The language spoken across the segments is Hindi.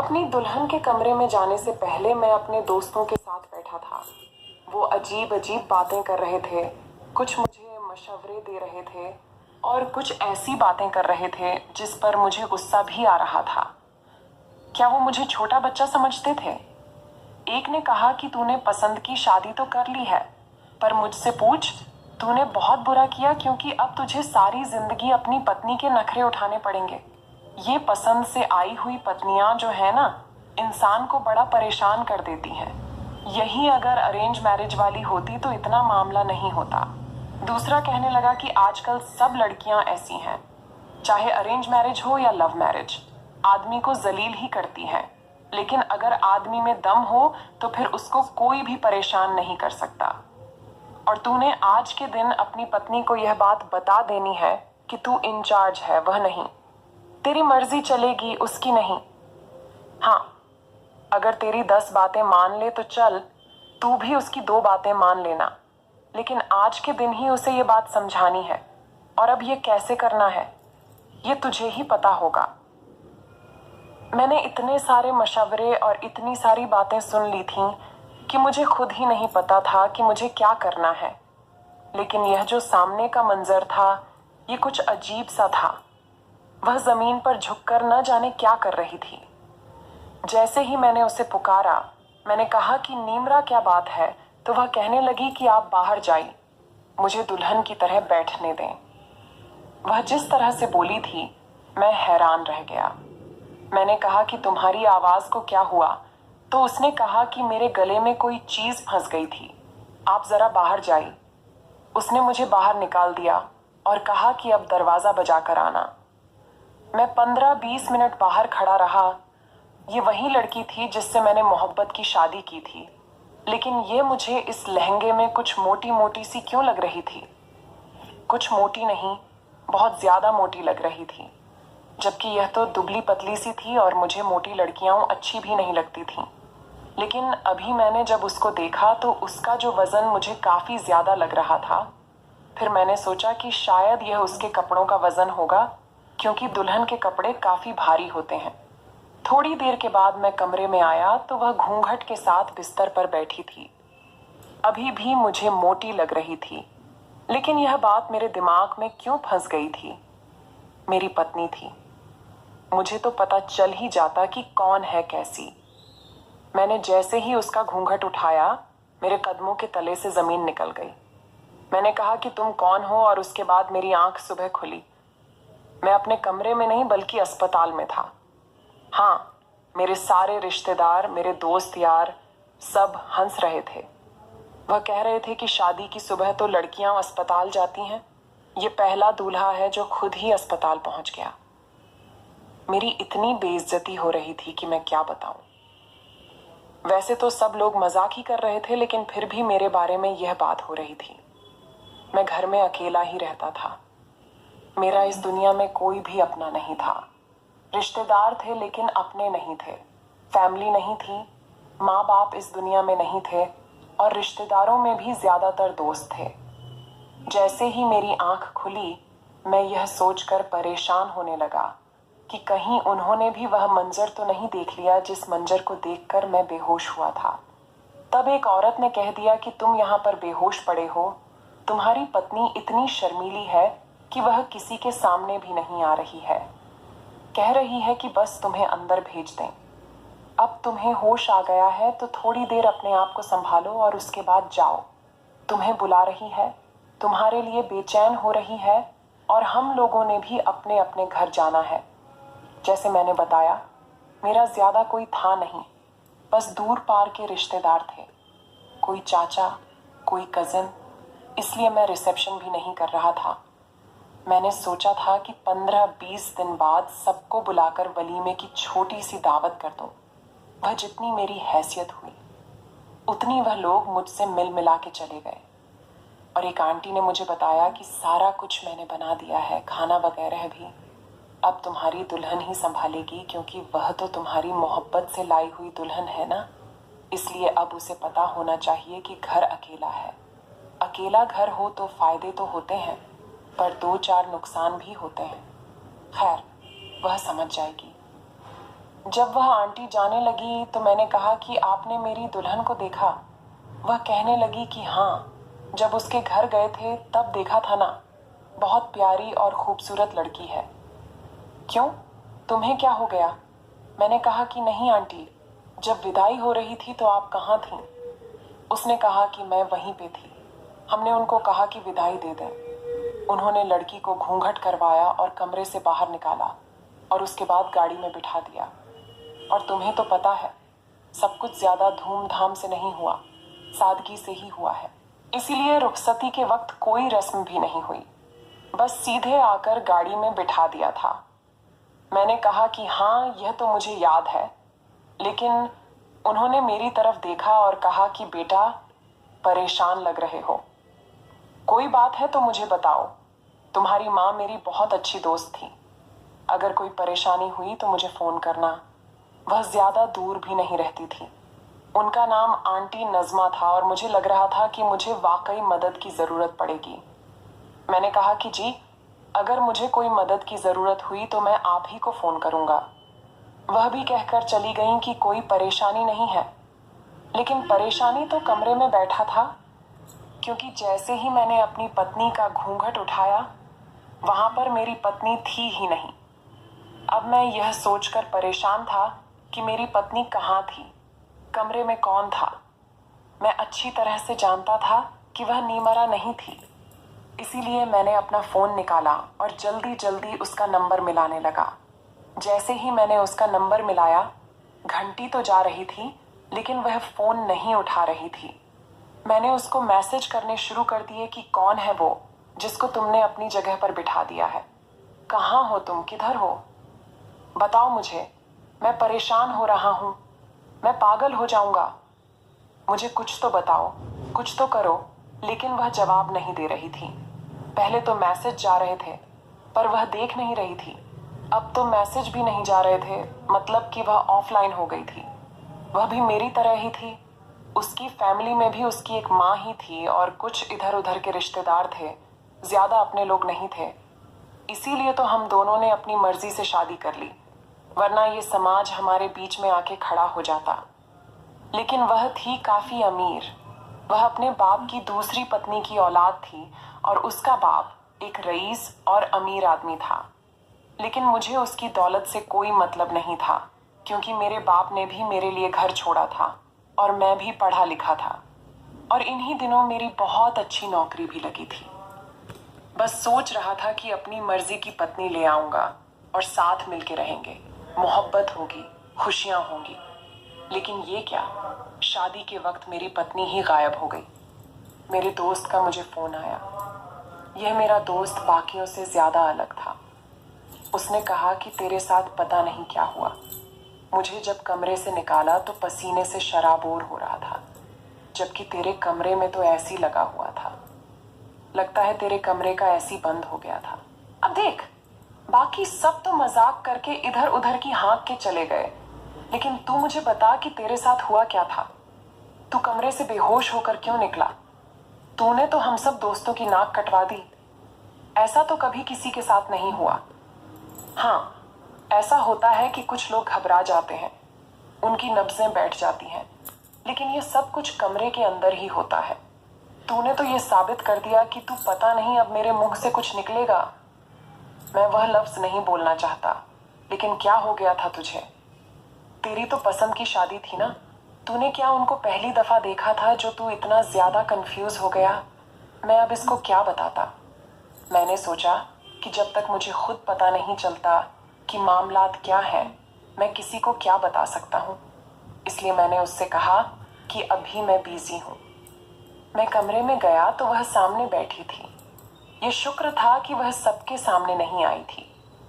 अपनी दुल्हन के कमरे में जाने से पहले मैं अपने दोस्तों के साथ बैठा था। वो अजीब अजीब बातें कर रहे थे, कुछ मुझे मशवरे दे रहे थे और कुछ ऐसी बातें कर रहे थे जिस पर मुझे गुस्सा भी आ रहा था। क्या वो मुझे छोटा बच्चा समझते थे? एक ने कहा कि तूने पसंद की शादी तो कर ली है, पर मुझसे पूछ, तूने बहुत बुरा किया क्योंकि अब तुझे सारी जिंदगी अपनी पत्नी के नखरे उठाने पड़ेंगे। ये पसंद से आई हुई पत्नियां जो है ना, इंसान को बड़ा परेशान कर देती हैं। यही अगर अरेंज मैरिज वाली होती तो इतना मामला नहीं होता। दूसरा कहने लगा कि आजकल सब लड़कियां ऐसी हैं, चाहे अरेंज मैरिज हो या लव मैरिज, आदमी को जलील ही करती हैं। लेकिन अगर आदमी में दम हो तो फिर उसको कोई भी परेशान नहीं कर सकता। और तूने आज के दिन अपनी पत्नी को यह बात बता देनी है कि तू इंचार्ज है, वह नहीं। तेरी मर्जी चलेगी, उसकी नहीं। हाँ, अगर तेरी 10 बातें मान ले तो चल, तू भी उसकी 2 बातें मान लेना। लेकिन आज के दिन ही उसे ये बात समझानी है। और अब ये कैसे करना है, ये तुझे ही पता होगा। मैंने इतने सारे मशवरे और इतनी सारी बातें सुन ली थीं कि मुझे खुद ही नहीं पता था कि मुझे क्या करना है। लेकिन यह जो सामने का मंजर था, ये कुछ अजीब सा था। वह जमीन पर झुककर न जाने क्या कर रही थी। जैसे ही मैंने उसे पुकारा, मैंने कहा कि नीमरा क्या बात है, तो वह कहने लगी कि आप बाहर जाइए, मुझे दुल्हन की तरह बैठने दें। वह जिस तरह से बोली थी, मैं हैरान रह गया। मैंने कहा कि तुम्हारी आवाज को क्या हुआ, तो उसने कहा कि मेरे गले में कोई चीज फंस गई थी, आप जरा बाहर जाइए। उसने मुझे बाहर निकाल दिया और कहा कि अब दरवाजा बजा कर आना। मैं 15-20 मिनट बाहर खड़ा रहा। ये वही लड़की थी जिससे मैंने मोहब्बत की शादी की थी, लेकिन ये मुझे इस लहंगे में कुछ मोटी मोटी सी क्यों लग रही थी? कुछ मोटी नहीं, बहुत ज्यादा मोटी लग रही थी, जबकि यह तो दुबली पतली सी थी और मुझे मोटी लड़कियां अच्छी भी नहीं लगती थीं। लेकिन अभी मैंने जब उसको देखा तो उसका जो वजन मुझे काफी ज्यादा लग रहा था। फिर मैंने सोचा कि शायद यह उसके कपड़ों का वजन होगा, क्योंकि दुल्हन के कपड़े काफी भारी होते हैं। थोड़ी देर के बाद मैं कमरे में आया तो वह घूंघट के साथ बिस्तर पर बैठी थी। अभी भी मुझे मोटी लग रही थी, लेकिन यह बात मेरे दिमाग में क्यों फंस गई थी? मेरी पत्नी थी, मुझे तो पता चल ही जाता कि कौन है कैसी। मैंने जैसे ही उसका घूंघट उठाया, मेरे कदमों के तले से जमीन निकल गई। मैंने कहा कि तुम कौन हो, और उसके बाद मेरी आंख सुबह खुली। मैं अपने कमरे में नहीं बल्कि अस्पताल में था। हाँ, मेरे सारे रिश्तेदार, मेरे दोस्त यार, सब हंस रहे थे। वह कह रहे थे कि शादी की सुबह तो लड़कियां अस्पताल जाती हैं, ये पहला दूल्हा है जो खुद ही अस्पताल पहुंच गया। मेरी इतनी बेइज्जती हो रही थी कि मैं क्या बताऊं। वैसे तो सब लोग मजाक ही कर रहे थे, लेकिन फिर भी मेरे बारे में यह बात हो रही थी। मैं घर में अकेला ही रहता था। मेरा इस दुनिया में कोई भी अपना नहीं था। रिश्तेदार थे लेकिन अपने नहीं थे। फैमिली नहीं थी, माँ बाप इस दुनिया में नहीं थे, और रिश्तेदारों में भी ज्यादातर दोस्त थे। जैसे ही मेरी आंख खुली, मैं यह सोचकर परेशान होने लगा कि कहीं उन्होंने भी वह मंजर तो नहीं देख लिया जिस मंजर को देखकर मैं बेहोश हुआ था। तब एक औरत ने कह दिया कि तुम यहाँ पर बेहोश पड़े हो, तुम्हारी पत्नी इतनी शर्मीली है कि वह किसी के सामने भी नहीं आ रही है। कह रही है कि बस तुम्हें अंदर भेज दें। अब तुम्हें होश आ गया है तो थोड़ी देर अपने आप को संभालो और उसके बाद जाओ। तुम्हें बुला रही है, तुम्हारे लिए बेचैन हो रही है, और हम लोगों ने भी अपने अपने घर जाना है। जैसे मैंने बताया, मेरा ज्यादा कोई था नहीं, बस दूर पार के रिश्तेदार थे, कोई चाचा, कोई कजिन। इसलिए मैं रिसेप्शन भी नहीं कर रहा था। मैंने सोचा था कि 15-20 दिन बाद सबको बुलाकर वलीमे की छोटी सी दावत कर दूं। वह जितनी मेरी हैसियत हुई, उतनी वह लोग मुझसे मिल मिला के चले गए। और एक आंटी ने मुझे बताया कि सारा कुछ मैंने बना दिया है, खाना वगैरह भी। अब तुम्हारी दुल्हन ही संभालेगी, क्योंकि वह तो तुम्हारी मोहब्बत से लाई हुई दुल्हन है ना। इसलिए अब उसे पता होना चाहिए कि घर अकेला है। अकेला घर हो तो फायदे तो होते हैं, पर 2-4 नुकसान भी होते हैं। खैर, वह समझ जाएगी। जब वह आंटी जाने लगी तो मैंने कहा कि आपने मेरी दुल्हन को देखा? वह कहने लगी कि हाँ, जब उसके घर गए थे तब देखा था ना, बहुत प्यारी और खूबसूरत लड़की है। क्यों, तुम्हें क्या हो गया? मैंने कहा कि नहीं आंटी, जब विदाई हो रही थी तो आप कहाँ थीं? उसने कहा कि मैं वहीं पे थी। हमने उनको कहा कि विदाई दे दें। उन्होंने लड़की को घूंघट करवाया और कमरे से बाहर निकाला और उसके बाद गाड़ी में बिठा दिया। और तुम्हें तो पता है, सब कुछ ज्यादा धूमधाम से नहीं हुआ, सादगी से ही हुआ है। इसीलिए रुखसती के वक्त कोई रस्म भी नहीं हुई, बस सीधे आकर गाड़ी में बिठा दिया था। मैंने कहा कि हाँ, यह तो मुझे याद है, लेकिन उन्होंने मेरी तरफ देखा और कहा कि बेटा, परेशान लग रहे हो। कोई बात है तो मुझे बताओ। तुम्हारी माँ मेरी बहुत अच्छी दोस्त थी। अगर कोई परेशानी हुई तो मुझे फोन करना। वह ज्यादा दूर भी नहीं रहती थी। उनका नाम आंटी नज़मा था और मुझे लग रहा था कि मुझे वाकई मदद की जरूरत पड़ेगी। मैंने कहा कि जी, अगर मुझे कोई मदद की जरूरत हुई तो मैं आप ही को फोन करूंगा। वह भी कहकर चली गईं कि कोई परेशानी नहीं है। लेकिन परेशानी तो कमरे में बैठा था, क्योंकि जैसे ही मैंने अपनी पत्नी का घूंघट उठाया, वहां पर मेरी पत्नी थी ही नहीं। अब मैं यह सोचकर परेशान था कि मेरी पत्नी कहाँ थी, कमरे में कौन था। मैं अच्छी तरह से जानता था कि वह नीमरा नहीं थी। इसीलिए मैंने अपना फोन निकाला और जल्दी जल्दी उसका नंबर मिलाने लगा। जैसे ही मैंने उसका नंबर मिलाया, घंटी तो जा रही थी, लेकिन वह फोन नहीं उठा रही थी। मैंने उसको मैसेज करने शुरू कर दिए कि कौन है वो जिसको तुमने अपनी जगह पर बिठा दिया है। कहाँ हो तुम, किधर हो? बताओ मुझे, मैं परेशान हो रहा हूँ, मैं पागल हो जाऊंगा। मुझे कुछ तो बताओ, कुछ तो करो। लेकिन वह जवाब नहीं दे रही थी। पहले तो मैसेज जा रहे थे, पर वह देख नहीं रही थी। अब तो मैसेज भी नहीं जा रहे थे, मतलब कि वह ऑफलाइन हो गई थी। वह भी मेरी तरह ही थी। उसकी फैमिली में भी उसकी एक माँ ही थी और कुछ इधर उधर के रिश्तेदार थे, ज्यादा अपने लोग नहीं थे। इसीलिए तो हम दोनों ने अपनी मर्जी से शादी कर ली, वरना ये समाज हमारे बीच में आके खड़ा हो जाता। लेकिन वह थी काफी अमीर। वह अपने बाप की दूसरी पत्नी की औलाद थी और उसका बाप एक रईस और अमीर आदमी था। लेकिन मुझे उसकी दौलत से कोई मतलब नहीं था, क्योंकि मेरे बाप ने भी मेरे लिए घर छोड़ा था और मैं भी पढ़ा लिखा था। और इन्हीं दिनों मेरी बहुत अच्छी नौकरी भी लगी थी। बस सोच रहा था कि अपनी मर्जी की पत्नी ले आऊंगा और साथ मिलके रहेंगे, मोहब्बत होगी, खुशियां होंगी। लेकिन ये क्या, शादी के वक्त मेरी पत्नी ही गायब हो गई। मेरे दोस्त का मुझे फोन आया। यह मेरा दोस्त बाकियों से ज्यादा अलग था। उसने कहा कि तेरे साथ पता नहीं क्या हुआ। मुझे जब कमरे से निकाला तो पसीने से शराबोर हो रहा था, जबकि तेरे कमरे में तो ऐसी लगा हुआ था। लगता है तेरे कमरे का ऐसी बंद हो गया था। अब देख, बाकी सब तो मजाक करके इधर उधर की हाँक के चले गए, लेकिन तू मुझे बता कि तेरे साथ हुआ क्या था। तू कमरे से बेहोश होकर क्यों निकला? तूने तो हम सब दोस्तों की नाक कटवा दी। ऐसा तो कभी किसी के साथ नहीं हुआ। हाँ, ऐसा होता है कि कुछ लोग घबरा जाते हैं, उनकी नब्जें बैठ जाती हैं, लेकिन ये सब कुछ कमरे के अंदर ही होता है। तूने तो ये साबित कर दिया कि तू पता नहीं अब मेरे मुंह से कुछ निकलेगा। मैं वह लफ्ज नहीं बोलना चाहता, लेकिन क्या हो गया था तुझे? तेरी तो पसंद की शादी थी ना। तूने क्या उनको पहली दफा देखा था जो तू इतना ज्यादा कंफ्यूज हो गया? मैं अब इसको क्या बताता। मैंने सोचा कि जब तक मुझे खुद पता नहीं चलता कि मामलात क्या है, मैं किसी को क्या बता सकता हूँ। इसलिए मैंने उससे कहा कि अभी मैं बिजी हूँ। मैं कमरे में गया तो वह सामने बैठी थी। ये शुक्र था कि वह सबके सामने नहीं आई थी,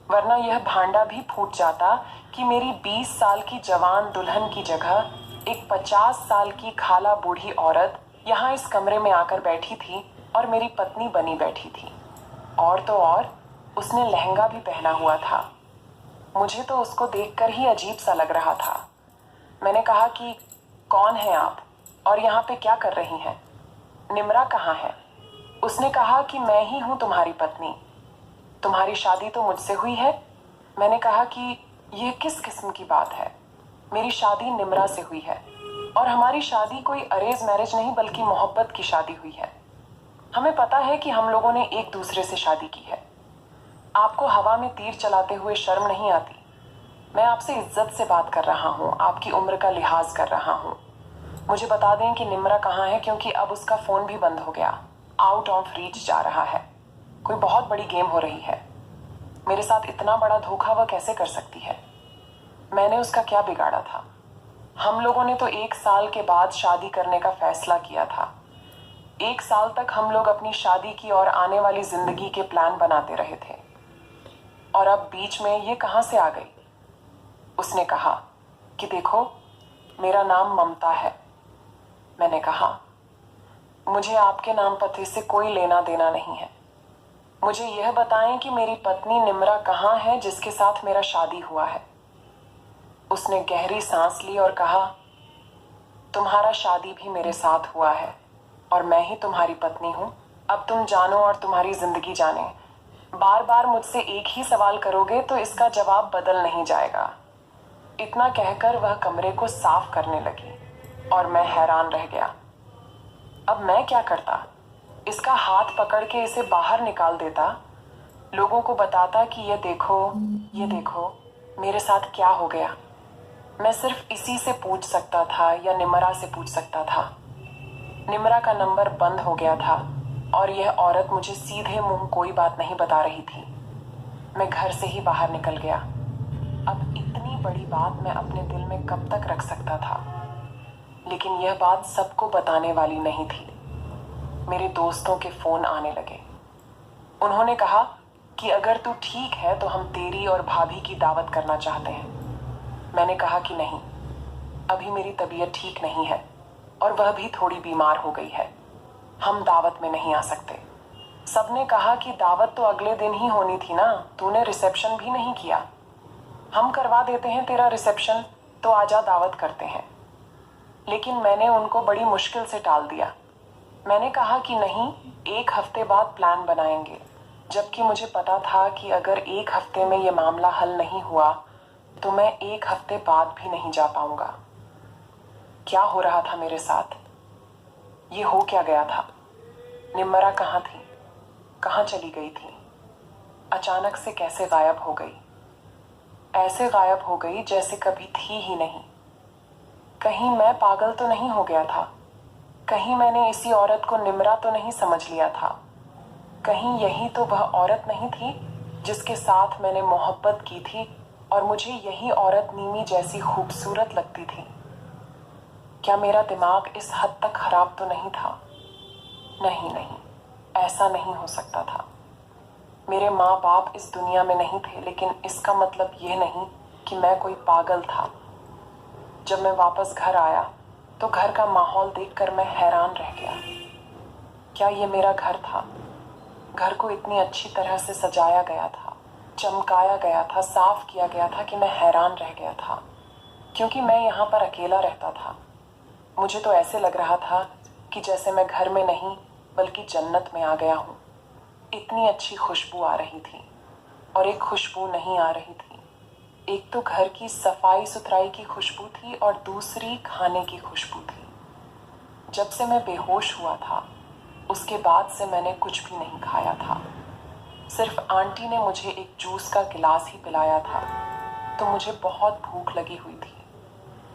वरना यह भांडा भी फूट जाता कि मेरी 20 साल की जवान दुल्हन की जगह एक 50 साल की खाला बूढ़ी औरत यहाँ इस कमरे में आकर बैठी थी और मेरी पत्नी बनी बैठी थी। और तो और, उसने लहंगा भी पहना हुआ था। मुझे तो उसको देखकर ही अजीब सा लग रहा था। मैंने कहा कि कौन है आप और यहाँ पे क्या कर रही हैं? निम्रा कहाँ है? उसने कहा कि मैं ही हूँ तुम्हारी पत्नी। तुम्हारी शादी तो मुझसे हुई है। मैंने कहा कि ये किस किस्म की बात है? मेरी शादी निम्रा से हुई है और हमारी शादी कोई अरेंज मैरिज नहीं बल्कि मोहब्बत की शादी हुई है। हमें पता है कि हम लोगों ने एक दूसरे से शादी की है। आपको हवा में तीर चलाते हुए शर्म नहीं आती? मैं आपसे इज्जत से बात कर रहा हूँ, आपकी उम्र का लिहाज कर रहा हूँ। मुझे बता दें कि निम्रा कहाँ है, क्योंकि अब उसका फोन भी बंद हो गया, आउट ऑफ रीच जा रहा है। कोई बहुत बड़ी गेम हो रही है। मेरे साथ इतना बड़ा धोखा वह कैसे कर सकती है? मैंने उसका क्या बिगाड़ा था? हम लोगों ने तो 1 साल के बाद शादी करने का फैसला किया था। 1 साल तक हम लोग अपनी शादी की और आने वाली जिंदगी के प्लान बनाते रहे थे, और अब बीच में ये कहां से आ गई? उसने कहा कि देखो, मेरा नाम ममता है। मैंने कहा, मुझे आपके नाम पते से कोई लेना देना नहीं है। मुझे यह बताएं कि मेरी पत्नी निम्रा कहाँ है जिसके साथ मेरा शादी हुआ है। उसने गहरी सांस ली और कहा, तुम्हारा शादी भी मेरे साथ हुआ है और मैं ही तुम्हारी पत्नी हूं। अब तुम जानो और तुम्हारी जिंदगी जाने। बार बार मुझसे एक ही सवाल करोगे तो इसका जवाब बदल नहीं जाएगा। इतना कहकर वह कमरे को साफ करने लगी और मैं हैरान रह गया। अब मैं क्या करता? इसका हाथ पकड़ के इसे बाहर निकाल देता, लोगों को बताता कि ये देखो मेरे साथ क्या हो गया। मैं सिर्फ इसी से पूछ सकता था या निम्रा से पूछ सकता था। निम्रा का नंबर बंद हो गया था और यह औरत मुझे सीधे मुंह कोई बात नहीं बता रही थी। मैं घर से ही बाहर निकल गया। अब इतनी बड़ी बात मैं अपने दिल में कब तक रख सकता था? लेकिन यह बात सबको बताने वाली नहीं थी। मेरे दोस्तों के फोन आने लगे। उन्होंने कहा कि अगर तू ठीक है तो हम तेरी और भाभी की दावत करना चाहते हैं। मैंने कहा कि नहीं, अभी मेरी तबीयत ठीक नहीं है और वह भी थोड़ी बीमार हो गई है। हम दावत में नहीं आ सकते। सबने कहा कि दावत तो अगले दिन ही होनी थी ना, तूने रिसेप्शन भी नहीं किया। हम करवा देते हैं तेरा रिसेप्शन, तो आजा दावत करते हैं। लेकिन मैंने उनको बड़ी मुश्किल से टाल दिया। मैंने कहा कि नहीं, 1 हफ्ते बाद प्लान बनाएंगे, जबकि मुझे पता था कि अगर 1 हफ्ते में ये मामला हल नहीं हुआ तो मैं 1 हफ्ते बाद भी नहीं जा पाऊंगा। क्या हो रहा था मेरे साथ? ये हो क्या गया था? निम्रा कहाँ थी? कहाँ चली गई थी? अचानक से कैसे गायब हो गई? ऐसे गायब हो गई जैसे कभी थी ही नहीं। कहीं मैं पागल तो नहीं हो गया था? कहीं मैंने इसी औरत को निम्रा तो नहीं समझ लिया था? कहीं यही तो वह औरत नहीं थी जिसके साथ मैंने मोहब्बत की थी और मुझे यही औरत नीमी जैसी खूबसूरत लगती थी? क्या मेरा दिमाग इस हद तक खराब तो नहीं था? नहीं, ऐसा नहीं हो सकता था। मेरे माँ बाप इस दुनिया में नहीं थे, लेकिन इसका मतलब यह नहीं कि मैं कोई पागल था। जब मैं वापस घर आया तो घर का माहौल देखकर मैं हैरान रह गया। क्या ये मेरा घर था? घर को इतनी अच्छी तरह से सजाया गया था, चमकाया गया था, साफ किया गया था कि मैं हैरान रह गया था, क्योंकि मैं यहाँ पर अकेला रहता था। मुझे तो ऐसे लग रहा था कि जैसे मैं घर में नहीं बल्कि जन्नत में आ गया हूँ। इतनी अच्छी खुशबू आ रही थी और एक खुशबू नहीं आ रही थी। एक तो घर की सफाई सुथराई की खुशबू थी और दूसरी खाने की खुशबू थी। जब से मैं बेहोश हुआ था उसके बाद से मैंने कुछ भी नहीं खाया था। सिर्फ आंटी ने मुझे एक जूस का गिलास ही पिलाया था, तो मुझे बहुत भूख लगी हुई थी।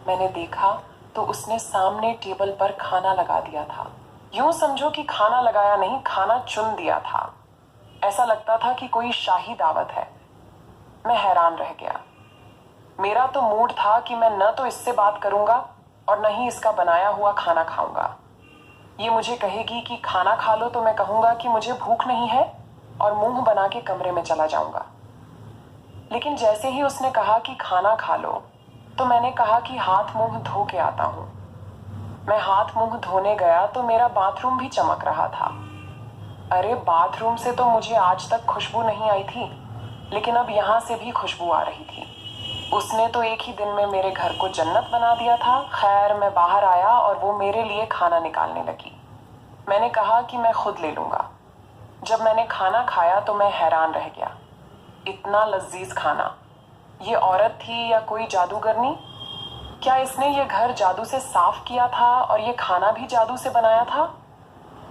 मैंने देखा तो उसने सामने टेबल पर खाना लगा दिया था। यूं समझो कि खाना लगाया नहीं, खाना चुन दिया था। ऐसा लगता था कि कोई शाही दावत है। मैं हैरान रह गया। मेरा तो मूड था कि मैं न तो इससे बात करूंगा और न ही इसका बनाया हुआ खाना खाऊंगा। ये मुझे कहेगी कि खाना खा लो तो मैं कहूंगा कि मुझे भूख नहीं है और मुंह बना के कमरे में चला जाऊंगा। लेकिन जैसे ही उसने कहा कि खाना खा लो तो मैंने कहा कि हाथ मुंह धो के आता हूं। मैं हाथ मुंह धोने गया तो मेरा बाथरूम भी चमक रहा था। अरे, बाथरूम से तो मुझे आज तक खुशबू नहीं आई थी, लेकिन अब यहां से भी खुशबू आ रही थी। उसने तो एक ही दिन में मेरे घर को जन्नत बना दिया था। खैर, मैं बाहर आया और वो मेरे लिए खाना निकालने लगी। मैंने कहा कि मैं खुद ले लूंगा। जब मैंने खाना खाया तो मैं हैरान रह गया। इतना लजीज खाना। ये औरत थी या कोई जादूगरनी? क्या इसने ये घर जादू से साफ किया था और ये खाना भी जादू से बनाया था?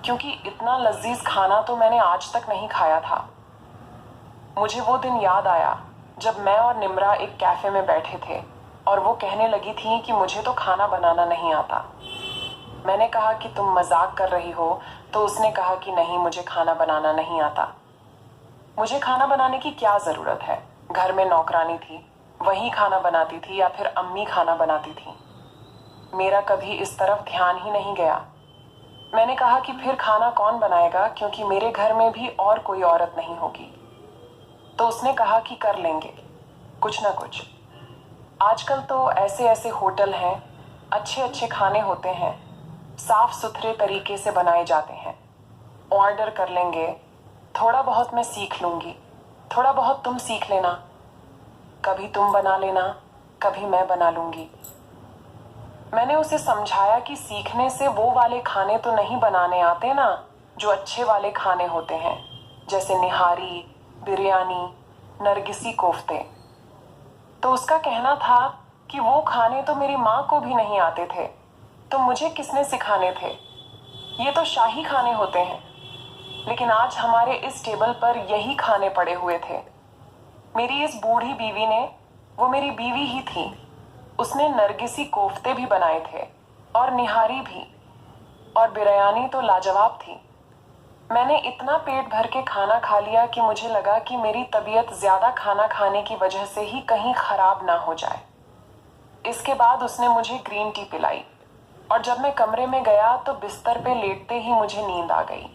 क्योंकि इतना लजीज खाना तो मैंने आज तक नहीं खाया था। मुझे वो दिन याद आया जब मैं और निम्रा एक कैफे में बैठे थे और वो कहने लगी थी कि मुझे तो खाना बनाना नहीं आता। मैंने कहा कि तुम मजाक कर रही हो, तो उसने कहा कि नहीं, मुझे खाना बनाना नहीं आता। मुझे खाना बनाने की क्या ज़रूरत है? घर में नौकरानी थी, वही खाना बनाती थी या फिर अम्मी खाना बनाती थी। मेरा कभी इस तरफ ध्यान ही नहीं गया। मैंने कहा कि फिर खाना कौन बनाएगा, क्योंकि मेरे घर में भी और कोई औरत नहीं होगी। तो उसने कहा कि कर लेंगे कुछ ना कुछ। आजकल तो ऐसे ऐसे होटल हैं, अच्छे अच्छे खाने होते हैं, साफ सुथरे तरीके से बनाए जाते हैं। ऑर्डर कर लेंगे, थोड़ा बहुत मैं सीख लूंगी, थोड़ा बहुत तुम सीख लेना, कभी तुम बना लेना, कभी मैं बना लूंगी। मैंने उसे समझाया कि सीखने से वो वाले खाने तो नहीं बनाने आते ना जो अच्छे वाले खाने होते हैं, जैसे निहारी, बिरयानी, नरगिसी कोफ्ते। तो उसका कहना था कि वो खाने तो मेरी माँ को भी नहीं आते थे, तो मुझे किसने सिखाने थे? ये तो शाही खाने होते हैं। लेकिन आज हमारे इस टेबल पर यही खाने पड़े हुए थे। मेरी इस बूढ़ी बीवी ने, वो मेरी बीवी ही थी, उसने नरगिसी कोफ्ते भी बनाए थे और निहारी भी, और बिरयानी तो लाजवाब थी। मैंने इतना पेट भर के खाना खा लिया कि मुझे लगा कि मेरी तबीयत ज्यादा खाना खाने की वजह से ही कहीं खराब ना हो जाए। इसके बाद उसने मुझे ग्रीन टी पिलाई और जब मैं कमरे में गया तो बिस्तर पे लेटते ही मुझे नींद आ गई।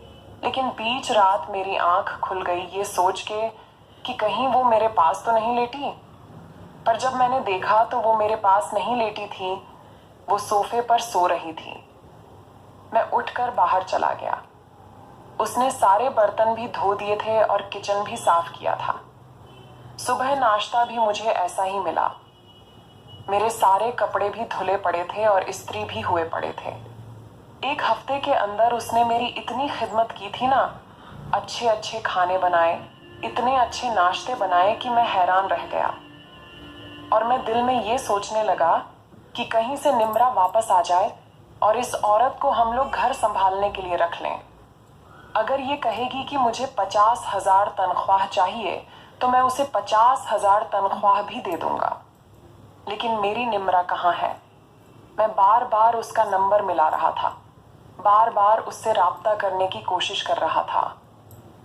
लेकिन बीच रात मेरी आंख खुल गई ये सोच के कि कहीं वो मेरे पास तो नहीं लेटी। पर जब मैंने देखा तो वो मेरे पास नहीं लेटी थी, वो सोफे पर सो रही थी। मैं उठकर बाहर चला गया। उसने सारे बर्तन भी धो दिए थे और किचन भी साफ किया था। सुबह नाश्ता भी मुझे ऐसा ही मिला। मेरे सारे कपड़े भी धुले पड़े थे और इस्त्री भी हुए पड़े थे। एक हफ्ते के अंदर उसने मेरी इतनी खिदमत की थी ना, अच्छे अच्छे खाने बनाए, इतने अच्छे नाश्ते बनाए कि मैं हैरान रह गया। और मैं दिल में ये सोचने लगा कि कहीं से निम्रा वापस आ जाए और इस औरत को हम लोग घर संभालने के लिए रख लें। अगर ये कहेगी कि मुझे 50,000 तनख्वाह चाहिए तो मैं उसे 50,000 तनख्वाह भी दे दूंगा। लेकिन मेरी निम्रा कहाँ है? मैं बार बार उसका नंबर मिला रहा था, बार बार उससे राब्ता करने की कोशिश कर रहा था।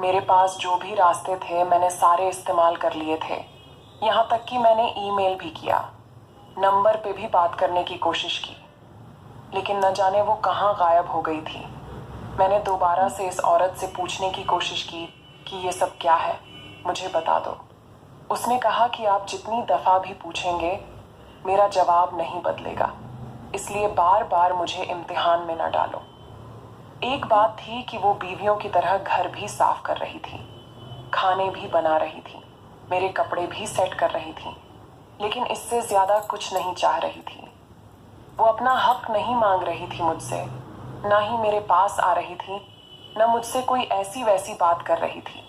मेरे पास जो भी रास्ते थे मैंने सारे इस्तेमाल कर लिए थे, यहाँ तक कि मैंने ईमेल भी किया, नंबर पे भी बात करने की कोशिश की। लेकिन न जाने वो कहाँ गायब हो गई थी। मैंने दोबारा से इस औरत से पूछने की कोशिश की कि ये सब क्या है, मुझे बता दो। उसने कहा कि आप जितनी दफ़ा भी पूछेंगे मेरा जवाब नहीं बदलेगा, इसलिए बार बार मुझे इम्तिहान में न डालो। एक बात थी कि वो बीवियों की तरह घर भी साफ कर रही थी, खाने भी बना रही थी, मेरे कपड़े भी सेट कर रही थी, लेकिन इससे ज्यादा कुछ नहीं चाह रही थी। वो अपना हक नहीं मांग रही थी मुझसे, ना ही मेरे पास आ रही थी, न मुझसे कोई ऐसी वैसी बात कर रही थी।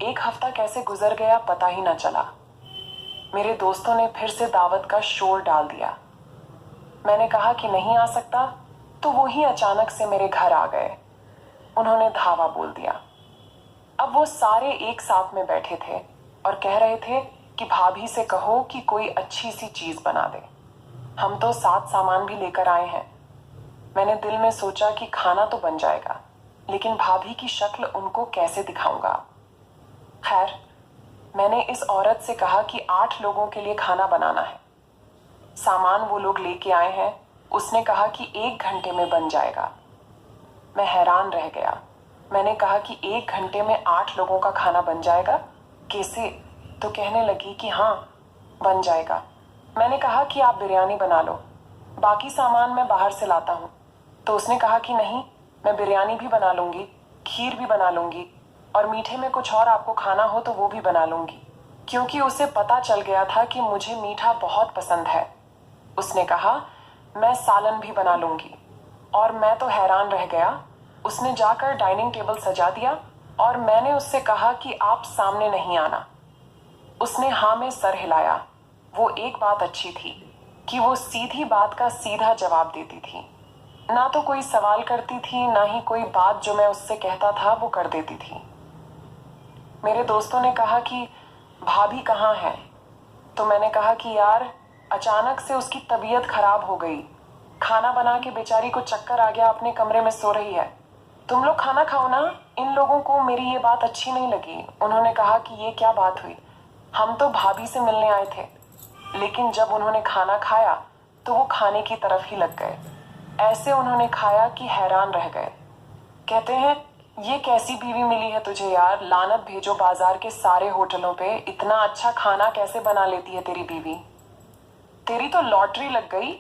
एक हफ्ता कैसे गुजर गया पता ही न चला। मेरे दोस्तों ने फिर से दावत का शोर डाल दिया। मैंने कहा कि नहीं आ सकता, तो वो ही अचानक से मेरे घर आ गए। उन्होंने धावा बोल दिया। अब वो सारे एक साथ में बैठे थे और कह रहे थे कि भाभी से कहो कि कोई अच्छी सी चीज बना दे, हम तो साथ सामान भी लेकर आए हैं। मैंने दिल में सोचा कि खाना तो बन जाएगा, लेकिन भाभी की शक्ल उनको कैसे दिखाऊंगा। खैर, मैंने इस औरत से कहा कि 8 लोगों के लिए खाना बनाना है। सामान वो लोग लेके आए हैं, उसने कहा कि 1 घंटे में बन जाएगा। मैं हैरान रह गया। मैंने कहा कि 1 घंटे में 8 लोगों का खाना बन जाएगा, कैसे? तो कहने लगी कि हाँ, बन जाएगा। मैंने कहा कि आप बिरयानी बना लो, बाकी सामान मैं बाहर से लाता हूँ। तो उसने कहा कि नहीं, मैं बिरयानी भी बना लूंगी, खीर भी बना लूंगी, और मीठे में कुछ और आपको खाना हो तो वो भी बना लूंगी, क्योंकि उसे पता चल गया था कि मुझे मीठा बहुत पसंद है। उसने कहा मैं सालन भी बना लूंगी, और मैं तो हैरान रह गया। उसने जाकर डाइनिंग टेबल सजा दिया और मैंने उससे कहा कि आप सामने नहीं आना। उसने हाँ में सर हिलाया। वो एक बात अच्छी थी कि वो सीधी बात का सीधा जवाब देती थी। ना तो कोई सवाल करती थी, ना ही कोई बात जो मैं उससे कहता था वो कर देती थी। मेरे दोस्तों ने कहा कि भाभी कहाँ है? तो मैंने कहा कि यार, अचानक से उसकी तबीयत खराब हो गई। खाना बना के बेचारी को चक्कर आ गया, अपने कमरे में सो रही है। तुम लोग खाना खाओ ना। इन लोगों को मेरी ये बात अच्छी नहीं लगी। उन्होंने कहा कि ये क्या बात हुई, हम तो भाभी से मिलने आए थे। लेकिन जब उन्होंने खाना खाया तो वो खाने की तरफ ही लग गए। ऐसे उन्होंने खाया कि हैरान रह गए। कहते हैं, ये कैसी बीवी मिली है तुझे यार, लानत भेजो बाजार के सारे होटलों पे। इतना अच्छा खाना कैसे बना लेती है तेरी बीवी? तेरी तो लॉटरी लग गई।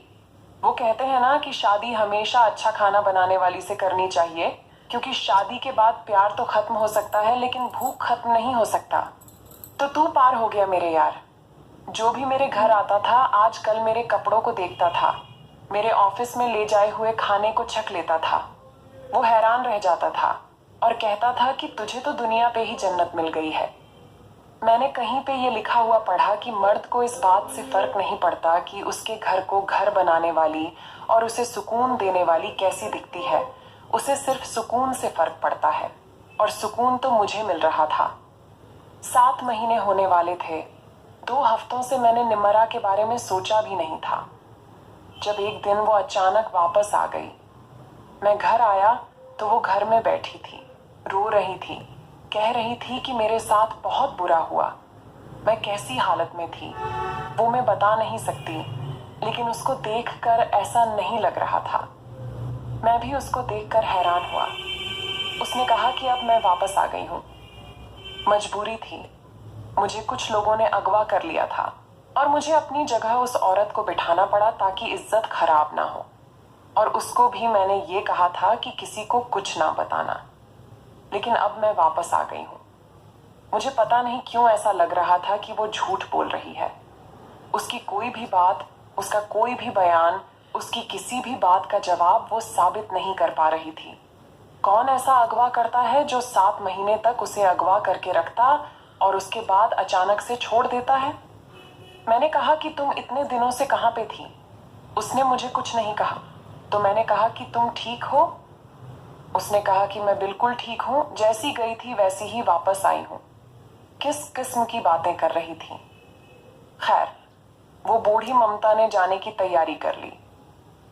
वो कहते हैं ना कि शादी हमेशा अच्छा खाना बनाने वाली से करनी चाहिए, क्योंकि शादी के बाद प्यार तो खत्म हो सकता है लेकिन भूख खत्म नहीं हो सकता। तो तू पार हो गया मेरे यार। जो भी मेरे घर आता था आजकल मेरे कपड़ों को देखता था, मेरे ऑफिस में ले जाए हुए खाने को छक लेता था। वो हैरान रह जाता था और कहता था कि तुझे तो दुनिया पे ही जन्नत मिल गई है। मैंने कहीं पे ये लिखा हुआ पढ़ा कि मर्द को इस बात से फर्क नहीं पड़ता कि उसके घर को घर बनाने वाली और उसे सुकून देने वाली कैसी दिखती है। उसे सिर्फ सुकून से फर्क पड़ता है, और सुकून तो मुझे मिल रहा था। 7 महीने होने वाले थे। 2 हफ्तों से मैंने निमरा के बारे में सोचा भी नहीं था। जब एक दिन वो अचानक वापस आ गई, मैं घर आया तो वो घर में बैठी थी, रो रही थी, कह रही थी कि मेरे साथ बहुत बुरा हुआ। मैं कैसी हालत में थी वो मैं बता नहीं सकती, लेकिन उसको देखकर ऐसा नहीं लग रहा था। मैं भी उसको देखकर हैरान हुआ। उसने कहा कि अब मैं वापस आ गई हूँ। मजबूरी थी, मुझे कुछ लोगों ने अगवा कर लिया था और मुझे अपनी जगह उस औरत को बिठाना पड़ा ताकि इज्जत खराब ना हो। और उसको भी मैंने ये कहा था कि किसी को कुछ ना बताना। लेकिन अब मैं वापस आ गई हूँ। मुझे पता नहीं क्यों ऐसा लग रहा था कि वो झूठ बोल रही है। उसकी कोई भी बात, उसका कोई भी बयान, उसकी किसी भी बात का जवाब वो साबित नहीं कर पा रही थी। कौन ऐसा अगवा करता है जो 7 महीने तक उसे अगवा करके रखता और उसके बाद अचानक से छोड़ देता है? मैंने कहा कि तुम इतने दिनों से कहाँ पे थी? उसने मुझे कुछ नहीं कहा। तो मैंने कहा कि तुम ठीक हो? उसने कहा कि मैं बिल्कुल ठीक हूँ, जैसी गई थी वैसी ही वापस आई हूँ। किस किस्म की बातें कर रही थी। खैर, वो बूढ़ी ममता ने जाने की तैयारी कर ली।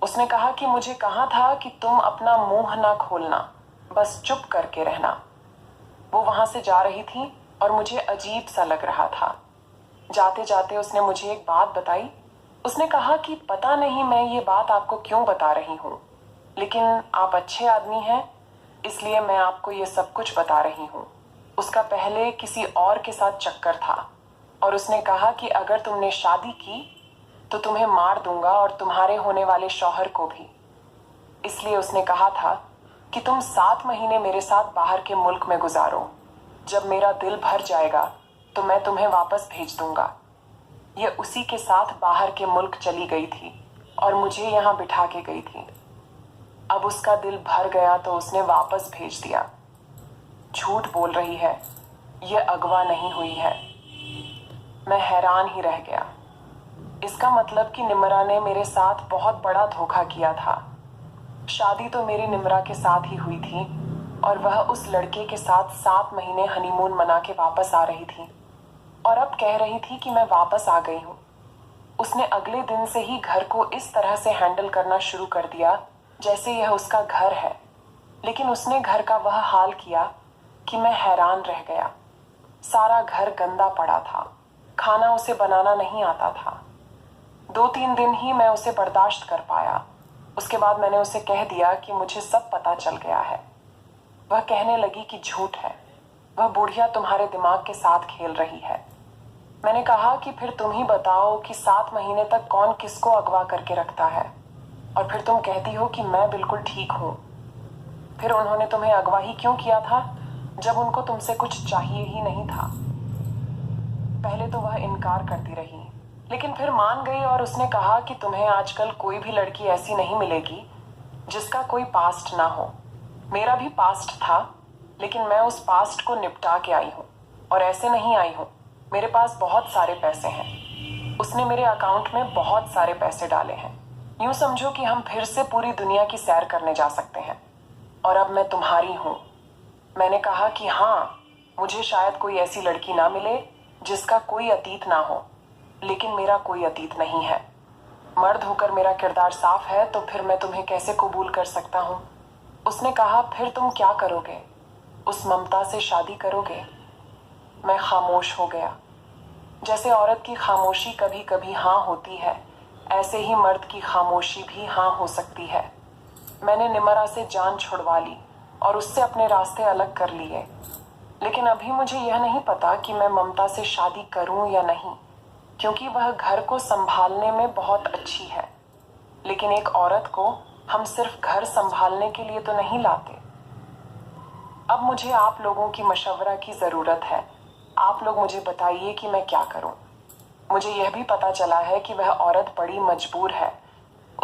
उसने कहा कि मुझे कहा था कि तुम अपना मुंह ना खोलना, बस चुप करके रहना। वो वहां से जा रही थी और मुझे अजीब सा लग रहा था। जाते जाते उसने मुझे एक बात बताई। उसने कहा कि पता नहीं मैं ये बात आपको क्यों बता रही हूँ, लेकिन आप अच्छे आदमी हैं, इसलिए मैं आपको ये सब कुछ बता रही हूँ। उसका पहले किसी और के साथ चक्कर था और उसने कहा कि अगर तुमने शादी की तो तुम्हें मार दूंगा और तुम्हारे होने वाले शौहर को भी। इसलिए उसने कहा था कि तुम 7 महीने मेरे साथ बाहर के मुल्क में गुजारो। जब मेरा दिल भर जाएगा तो मैं तुम्हें वापस भेज दूंगा। ये उसी के साथ बाहर के मुल्क चली गई थी और मुझे यहाँ बिठा के गई थी। अब उसका दिल भर गया तो उसने वापस भेज दिया। झूठ बोल रही है, ये अगवा नहीं हुई है। मैं हैरान ही रह गया। इसका मतलब कि निम्रा ने मेरे साथ बहुत बड़ा धोखा किया था। शादी तो मेरी निम्रा के साथ ही हुई थी और वह उस लड़के के साथ 7 महीने हनीमून मना के वापस आ रही थी और अब कह रही थी कि मैं वापस आ गई हूँ। उसने अगले दिन से ही घर को इस तरह से हैंडल करना शुरू कर दिया जैसे यह उसका घर है। लेकिन उसने घर का वह हाल किया कि मैं हैरान रह गया। सारा घर गंदा पड़ा था, खाना उसे बनाना नहीं आता था। 2-3 दिन ही मैं उसे बर्दाश्त कर पाया। उसके बाद मैंने उसे कह दिया कि मुझे सब पता चल गया है। वह कहने लगी कि झूठ है, वह बुढ़िया तुम्हारे दिमाग के साथ खेल रही है। मैंने कहा कि फिर तुम ही बताओ कि 7 महीने तक कौन किसको अगवा करके रखता है, और फिर तुम कहती हो कि मैं बिल्कुल ठीक हूँ। फिर उन्होंने तुम्हें अगवा ही क्यों किया था जब उनको तुमसे कुछ चाहिए ही नहीं था? पहले तो वह इनकार करती रही, लेकिन फिर मान गई और उसने कहा कि तुम्हें आजकल कोई भी लड़की ऐसी नहीं मिलेगी जिसका कोई पास्ट ना हो। मेरा भी पास्ट था, लेकिन मैं उस पास्ट को निपटा के आई हूँ और ऐसे नहीं आई हूँ मेरे पास बहुत सारे पैसे हैं। उसने मेरे अकाउंट में बहुत सारे पैसे डाले हैं। यूं समझो कि हम फिर से पूरी दुनिया की सैर करने जा सकते हैं। और अब मैं तुम्हारी हूं। मैंने कहा कि हाँ, मुझे शायद कोई ऐसी लड़की ना मिले जिसका कोई अतीत ना हो, लेकिन मेरा कोई अतीत नहीं है। मर्द होकर मेरा किरदार साफ है, तो फिर मैं तुम्हें कैसे कबूल कर सकता हूं? उसने कहा, फिर तुम क्या करोगे? उस ममता से शादी करोगे? मैं खामोश हो गया। जैसे औरत की खामोशी कभी कभी हाँ होती है, ऐसे ही मर्द की खामोशी भी हाँ हो सकती है। मैंने निमरा से जान छुड़वा ली और उससे अपने रास्ते अलग कर लिए। लेकिन अभी मुझे यह नहीं पता कि मैं ममता से शादी करूं या नहीं, क्योंकि वह घर को संभालने में बहुत अच्छी है। लेकिन एक औरत को हम सिर्फ घर संभालने के लिए तो नहीं लाते। अब मुझे आप लोगों की मशवरा की ज़रूरत है। आप लोग मुझे बताइए कि मैं क्या करूं। मुझे यह भी पता चला है कि वह औरत बड़ी मजबूर है।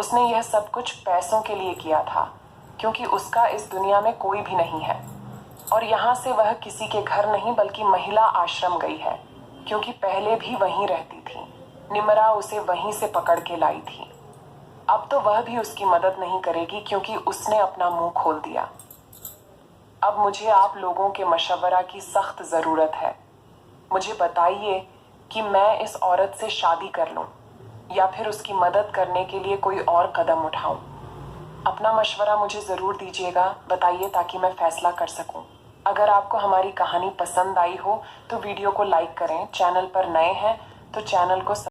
उसने यह सब कुछ पैसों के लिए किया था, क्योंकि उसका इस दुनिया में कोई भी नहीं है। और यहाँ से वह किसी के घर नहीं बल्कि महिला आश्रम गई है, क्योंकि पहले भी वहीं रहती थी। निमरा उसे वहीं से पकड़ के लाई थी। अब तो वह भी उसकी मदद नहीं करेगी, क्योंकि उसने अपना मुंह खोल दिया। अब मुझे आप लोगों के मशवरा की सख्त ज़रूरत है। मुझे बताइए कि मैं इस औरत से शादी कर लूं या फिर उसकी मदद करने के लिए कोई और कदम उठाऊं। अपना मशवरा मुझे ज़रूर दीजिएगा, बताइए, ताकि मैं फैसला कर सकूं। अगर आपको हमारी कहानी पसंद आई हो तो वीडियो को लाइक करें। चैनल पर नए हैं तो चैनल को